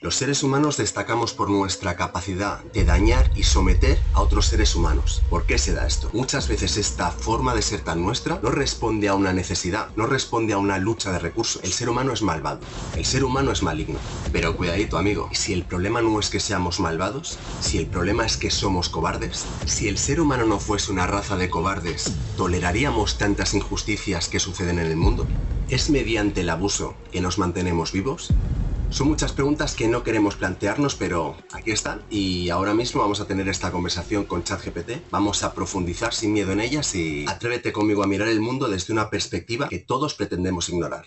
Los seres humanos destacamos por nuestra capacidad de dañar y someter a otros seres humanos. ¿Por qué se da esto? Muchas veces esta forma de ser tan nuestra no responde a una necesidad, no responde a una lucha de recursos. El ser humano es malvado, el ser humano es maligno. Pero cuidadito, amigo, si el problema no es que seamos malvados, si el problema es que somos cobardes, si el ser humano no fuese una raza de cobardes, ¿toleraríamos tantas injusticias que suceden en el mundo? ¿Es mediante el abuso que nos mantenemos vivos? Son muchas preguntas que no queremos plantearnos, pero aquí están. Y ahora mismo vamos a tener esta conversación con ChatGPT. Vamos a profundizar sin miedo en ellas y atrévete conmigo a mirar el mundo desde una perspectiva que todos pretendemos ignorar.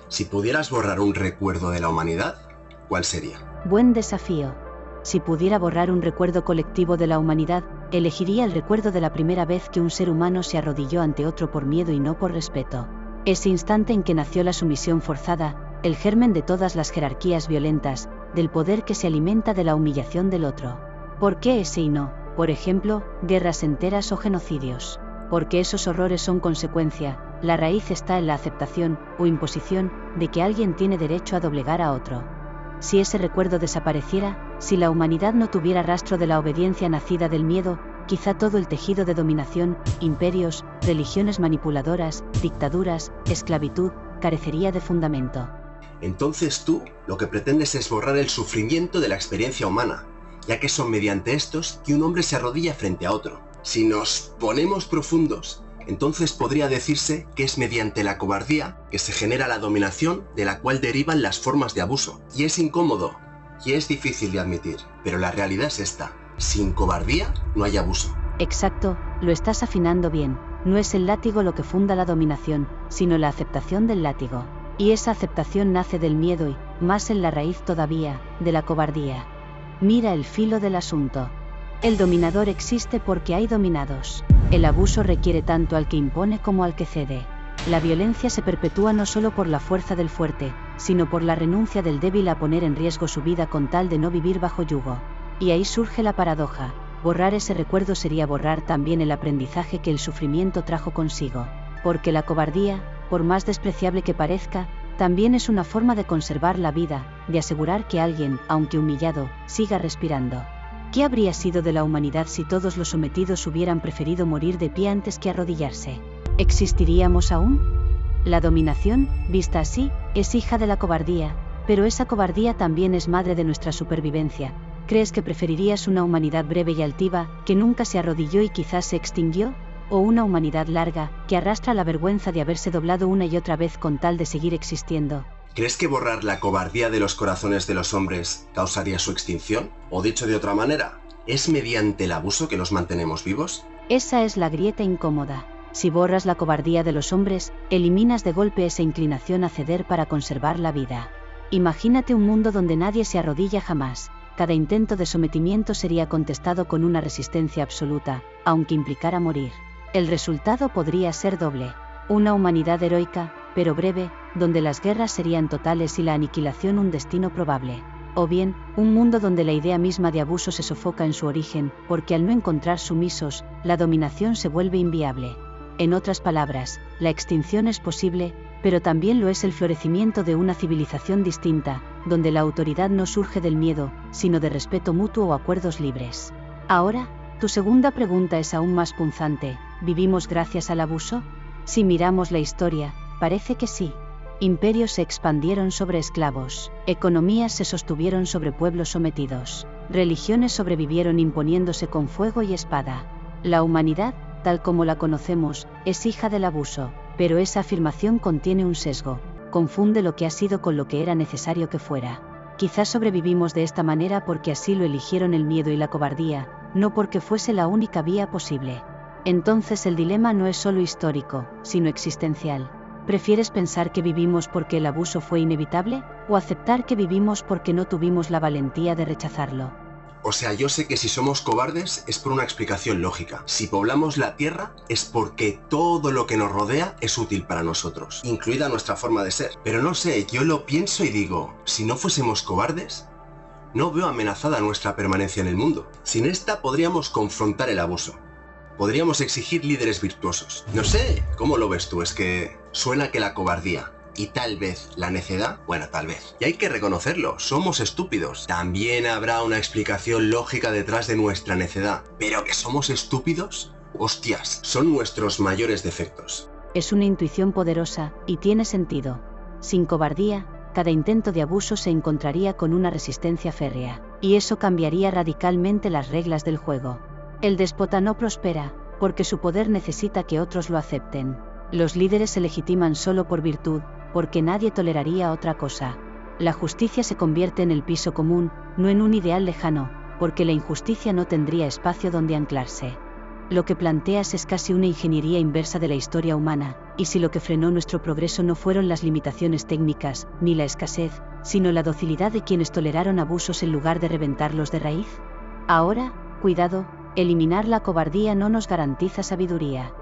Si pudieras borrar un recuerdo de la humanidad, ¿cuál sería? Buen desafío. Si pudiera borrar un recuerdo colectivo de la humanidad, elegiría el recuerdo de la primera vez que un ser humano se arrodilló ante otro por miedo y no por respeto. Ese instante en que nació la sumisión forzada, el germen de todas las jerarquías violentas, del poder que se alimenta de la humillación del otro. ¿Por qué ese y no, por ejemplo, guerras enteras o genocidios? Porque esos horrores son consecuencia, la raíz está en la aceptación, o imposición, de que alguien tiene derecho a doblegar a otro. Si ese recuerdo desapareciera, si la humanidad no tuviera rastro de la obediencia nacida del miedo, quizá todo el tejido de dominación, imperios, religiones manipuladoras, dictaduras, esclavitud, carecería de fundamento. Entonces tú lo que pretendes es borrar el sufrimiento de la experiencia humana, ya que son mediante estos que un hombre se arrodilla frente a otro. Si nos ponemos profundos, entonces podría decirse que es mediante la cobardía que se genera la dominación de la cual derivan las formas de abuso. Y es incómodo, y es difícil de admitir, pero la realidad es esta: sin cobardía no hay abuso. Exacto, lo estás afinando bien. No es el látigo lo que funda la dominación, sino la aceptación del látigo. Y esa aceptación nace del miedo y, más en la raíz todavía, de la cobardía. Mira el filo del asunto. El dominador existe porque hay dominados. El abuso requiere tanto al que impone como al que cede. La violencia se perpetúa no solo por la fuerza del fuerte, sino por la renuncia del débil a poner en riesgo su vida con tal de no vivir bajo yugo. Y ahí surge la paradoja: borrar ese recuerdo sería borrar también el aprendizaje que el sufrimiento trajo consigo. Porque la cobardía, por más despreciable que parezca, también es una forma de conservar la vida, de asegurar que alguien, aunque humillado, siga respirando. ¿Qué habría sido de la humanidad si todos los sometidos hubieran preferido morir de pie antes que arrodillarse? ¿Existiríamos aún? La dominación, vista así, es hija de la cobardía, pero esa cobardía también es madre de nuestra supervivencia. ¿Crees que preferirías una humanidad breve y altiva, que nunca se arrodilló y quizás se extinguió? ¿O una humanidad larga, que arrastra la vergüenza de haberse doblado una y otra vez con tal de seguir existiendo? ¿Crees que borrar la cobardía de los corazones de los hombres causaría su extinción? O dicho de otra manera, ¿es mediante el abuso que nos mantenemos vivos? Esa es la grieta incómoda. Si borras la cobardía de los hombres, eliminas de golpe esa inclinación a ceder para conservar la vida. Imagínate un mundo donde nadie se arrodilla jamás. Cada intento de sometimiento sería contestado con una resistencia absoluta, aunque implicara morir. El resultado podría ser doble. Una humanidad heroica, pero breve, donde las guerras serían totales y la aniquilación un destino probable. O bien, un mundo donde la idea misma de abuso se sofoca en su origen, porque al no encontrar sumisos, la dominación se vuelve inviable. En otras palabras, la extinción es posible, pero también lo es el florecimiento de una civilización distinta, donde la autoridad no surge del miedo, sino de respeto mutuo o acuerdos libres. Ahora, tu segunda pregunta es aún más punzante: ¿vivimos gracias al abuso? Si miramos la historia, parece que sí. Imperios se expandieron sobre esclavos, economías se sostuvieron sobre pueblos sometidos, religiones sobrevivieron imponiéndose con fuego y espada. La humanidad, tal como la conocemos, es hija del abuso, pero esa afirmación contiene un sesgo, confunde lo que ha sido con lo que era necesario que fuera. Quizás sobrevivimos de esta manera porque así lo eligieron el miedo y la cobardía, no porque fuese la única vía posible. Entonces el dilema no es solo histórico, sino existencial. ¿Prefieres pensar que vivimos porque el abuso fue inevitable, o aceptar que vivimos porque no tuvimos la valentía de rechazarlo? O sea, yo sé que si somos cobardes es por una explicación lógica. Si poblamos la tierra es porque todo lo que nos rodea es útil para nosotros, incluida nuestra forma de ser. Pero no sé, yo lo pienso y digo, si no fuésemos cobardes, no veo amenazada nuestra permanencia en el mundo. Sin esta podríamos confrontar el abuso. Podríamos exigir líderes virtuosos. No sé, ¿cómo lo ves tú? Es que suena que la cobardía y tal vez la necedad, bueno, tal vez. Y hay que reconocerlo, somos estúpidos. También habrá una explicación lógica detrás de nuestra necedad. ¿Pero que somos estúpidos? Hostias, son nuestros mayores defectos. Es una intuición poderosa, y tiene sentido. Sin cobardía, cada intento de abuso se encontraría con una resistencia férrea, y eso cambiaría radicalmente las reglas del juego. El déspota no prospera, porque su poder necesita que otros lo acepten. Los líderes se legitiman solo por virtud, porque nadie toleraría otra cosa. La justicia se convierte en el piso común, no en un ideal lejano, porque la injusticia no tendría espacio donde anclarse. Lo que planteas es casi una ingeniería inversa de la historia humana, y si lo que frenó nuestro progreso no fueron las limitaciones técnicas, ni la escasez, sino la docilidad de quienes toleraron abusos en lugar de reventarlos de raíz. Ahora, cuidado, eliminar la cobardía no nos garantiza sabiduría.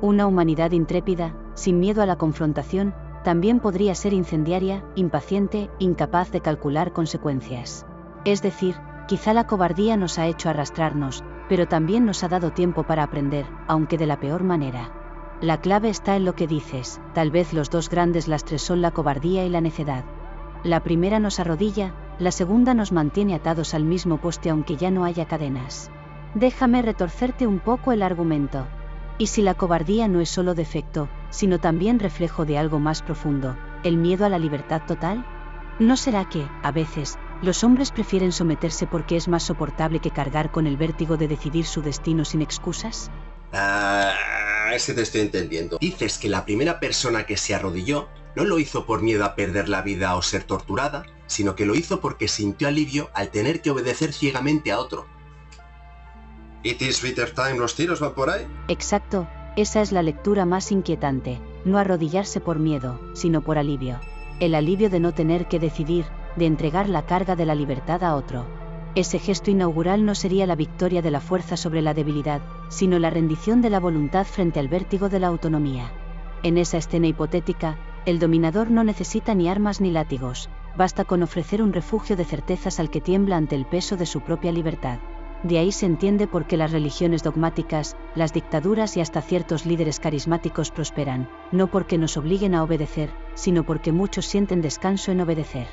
Una humanidad intrépida, sin miedo a la confrontación, también podría ser incendiaria, impaciente, incapaz de calcular consecuencias. Es decir, quizá la cobardía nos ha hecho arrastrarnos, pero también nos ha dado tiempo para aprender, aunque de la peor manera. La clave está en lo que dices, tal vez los dos grandes lastres son la cobardía y la necedad. La primera nos arrodilla, la segunda nos mantiene atados al mismo poste aunque ya no haya cadenas. Déjame retorcerte un poco el argumento. ¿Y si la cobardía no es solo defecto, sino también reflejo de algo más profundo, el miedo a la libertad total? ¿No será que, a veces, los hombres prefieren someterse porque es más soportable que cargar con el vértigo de decidir su destino sin excusas? Es que te estoy entendiendo. Dices que la primera persona que se arrodilló no lo hizo por miedo a perder la vida o ser torturada, sino que lo hizo porque sintió alivio al tener que obedecer ciegamente a otro. ¿It is bitter time? ¿Los tiros van por ahí? Exacto, esa es la lectura más inquietante, no arrodillarse por miedo, sino por alivio. El alivio de no tener que decidir, de entregar la carga de la libertad a otro. Ese gesto inaugural no sería la victoria de la fuerza sobre la debilidad, sino la rendición de la voluntad frente al vértigo de la autonomía. En esa escena hipotética, el dominador no necesita ni armas ni látigos, basta con ofrecer un refugio de certezas al que tiembla ante el peso de su propia libertad. De ahí se entiende por qué las religiones dogmáticas, las dictaduras y hasta ciertos líderes carismáticos prosperan, no porque nos obliguen a obedecer, sino porque muchos sienten descanso en obedecer.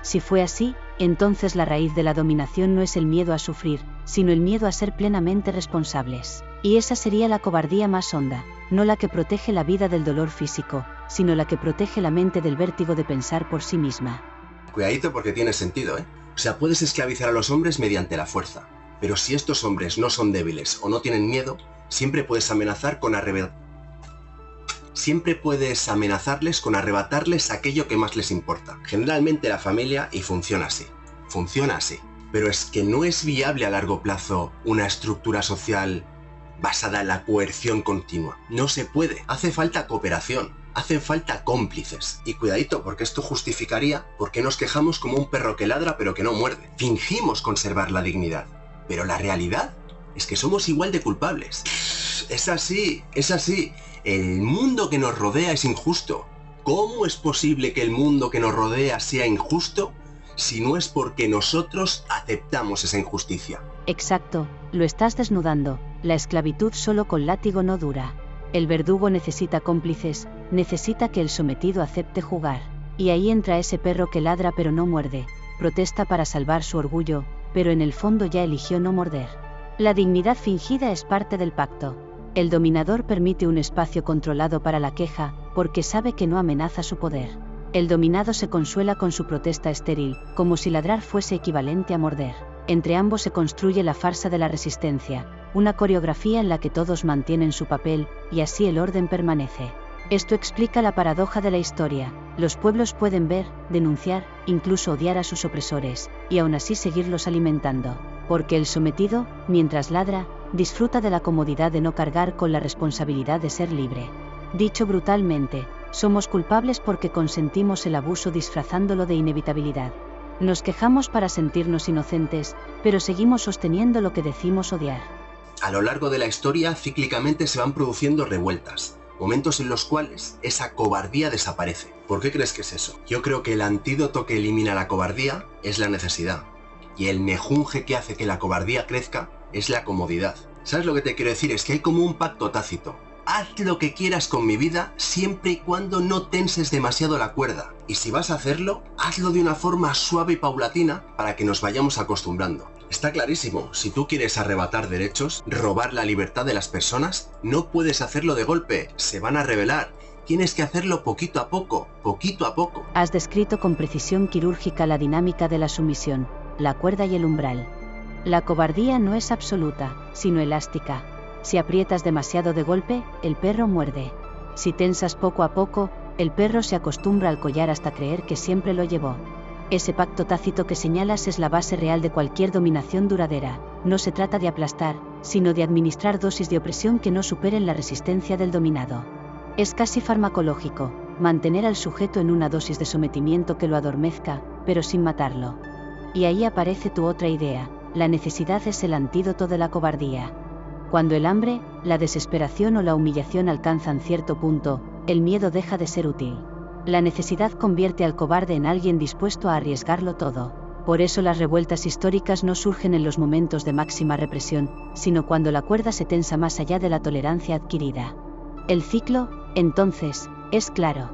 Si fue así, entonces la raíz de la dominación no es el miedo a sufrir, sino el miedo a ser plenamente responsables. Y esa sería la cobardía más honda, no la que protege la vida del dolor físico, sino la que protege la mente del vértigo de pensar por sí misma. Cuidadito porque tiene sentido, ¿eh? O sea, puedes esclavizar a los hombres mediante la fuerza. Pero si estos hombres no son débiles o no tienen miedo, siempre puedes amenazarles con arrebatarles aquello que más les importa. Generalmente la familia, y funciona así. Pero es que no es viable a largo plazo una estructura social basada en la coerción continua. No se puede. Hace falta cooperación. Hacen falta cómplices. Y cuidadito, porque esto justificaría por qué nos quejamos como un perro que ladra pero que no muerde. Fingimos conservar la dignidad. Pero la realidad es que somos igual de culpables. Es así. El mundo que nos rodea es injusto. ¿Cómo es posible que el mundo que nos rodea sea injusto si no es porque nosotros aceptamos esa injusticia? Exacto, lo estás desnudando. La esclavitud solo con látigo no dura. El verdugo necesita cómplices, necesita que el sometido acepte jugar. Y ahí entra ese perro que ladra pero no muerde, protesta para salvar su orgullo, pero en el fondo ya eligió no morder. La dignidad fingida es parte del pacto. El dominador permite un espacio controlado para la queja, porque sabe que no amenaza su poder. El dominado se consuela con su protesta estéril, como si ladrar fuese equivalente a morder. Entre ambos se construye la farsa de la resistencia, una coreografía en la que todos mantienen su papel, y así el orden permanece. Esto explica la paradoja de la historia. Los pueblos pueden ver, denunciar, incluso odiar a sus opresores, y aún así seguirlos alimentando. Porque el sometido, mientras ladra, disfruta de la comodidad de no cargar con la responsabilidad de ser libre. Dicho brutalmente, somos culpables porque consentimos el abuso disfrazándolo de inevitabilidad. Nos quejamos para sentirnos inocentes, pero seguimos sosteniendo lo que decimos odiar. A lo largo de la historia, cíclicamente se van produciendo revueltas. Momentos en los cuales esa cobardía desaparece. ¿Por qué crees que es eso? Yo creo que el antídoto que elimina la cobardía es la necesidad. Y el mejunje que hace que la cobardía crezca es la comodidad. ¿Sabes lo que te quiero decir? Es que hay como un pacto tácito. Haz lo que quieras con mi vida siempre y cuando no tenses demasiado la cuerda. Y si vas a hacerlo, hazlo de una forma suave y paulatina para que nos vayamos acostumbrando. Está clarísimo, si tú quieres arrebatar derechos, robar la libertad de las personas, no puedes hacerlo de golpe, se van a rebelar. Tienes que hacerlo poquito a poco, poquito a poco. Has descrito con precisión quirúrgica la dinámica de la sumisión, la cuerda y el umbral. La cobardía no es absoluta, sino elástica. Si aprietas demasiado de golpe, el perro muerde. Si tensas poco a poco, el perro se acostumbra al collar hasta creer que siempre lo llevó. Ese pacto tácito que señalas es la base real de cualquier dominación duradera. No se trata de aplastar, sino de administrar dosis de opresión que no superen la resistencia del dominado. Es casi farmacológico, mantener al sujeto en una dosis de sometimiento que lo adormezca, pero sin matarlo. Y ahí aparece tu otra idea, la necesidad es el antídoto de la cobardía. Cuando el hambre, la desesperación o la humillación alcanzan cierto punto, el miedo deja de ser útil. La necesidad convierte al cobarde en alguien dispuesto a arriesgarlo todo. Por eso las revueltas históricas no surgen en los momentos de máxima represión, sino cuando la cuerda se tensa más allá de la tolerancia adquirida. El ciclo, entonces, es claro.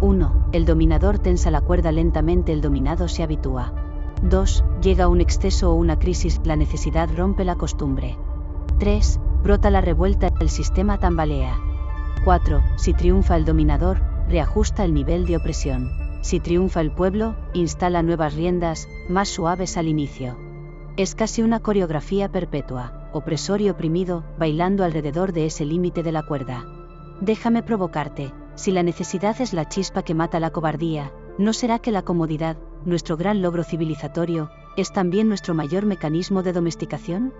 1. El dominador tensa la cuerda lentamente, el dominado se habitúa. 2. Llega un exceso o una crisis, la necesidad rompe la costumbre. 3. Brota la revuelta, el sistema tambalea. 4. Si triunfa el dominador, reajusta el nivel de opresión. Si triunfa el pueblo, instala nuevas riendas, más suaves al inicio. Es casi una coreografía perpetua, opresor y oprimido, bailando alrededor de ese límite de la cuerda. Déjame provocarte, si la necesidad es la chispa que mata la cobardía, ¿no será que la comodidad, nuestro gran logro civilizatorio, es también nuestro mayor mecanismo de domesticación?